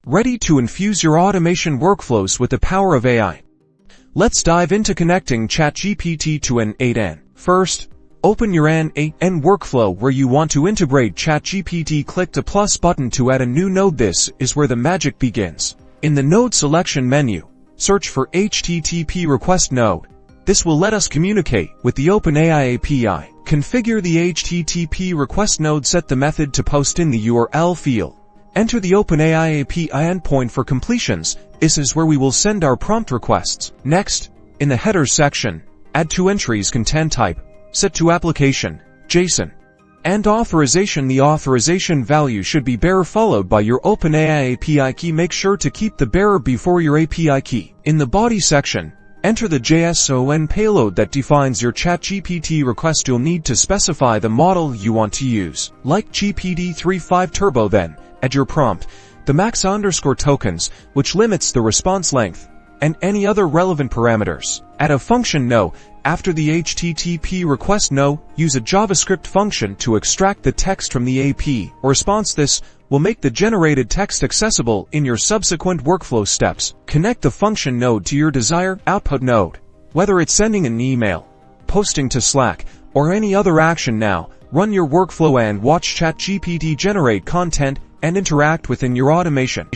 ready to infuse your automation workflows with the power of AI. Let's dive into connecting ChatGPT to N8n. First, open your N8n workflow where you want to integrate ChatGPT. Click the plus button to add a new node. This is where the magic begins. In the node selection menu, search for HTTP request node. This will let us communicate with the OpenAI API. Configure the HTTP request node. Set the method to post in the URL field. Enter the OpenAI API endpoint for completions. This is where we will send our prompt requests. Next, in the header section, add 2 entries: content type, set to application, JSON, and authorization. The authorization value should be bearer followed by your OpenAI API key. Make sure to keep the bearer before your API key. In the body section, enter the JSON payload that defines your ChatGPT request. You'll need to specify the model you want to use, like GPT-3.5 Turbo. Then, add your prompt, the max_tokens, which limits the response length, and any other relevant parameters. Add a function no. After the HTTP request no, use a JavaScript function to extract the text from the AP or response. This will make the generated text accessible in your subsequent workflow steps. Connect the function node to your desired output node. Whether it's sending an email, posting to Slack, or any other action. Now, run your workflow and watch ChatGPT generate content and interact within your automation.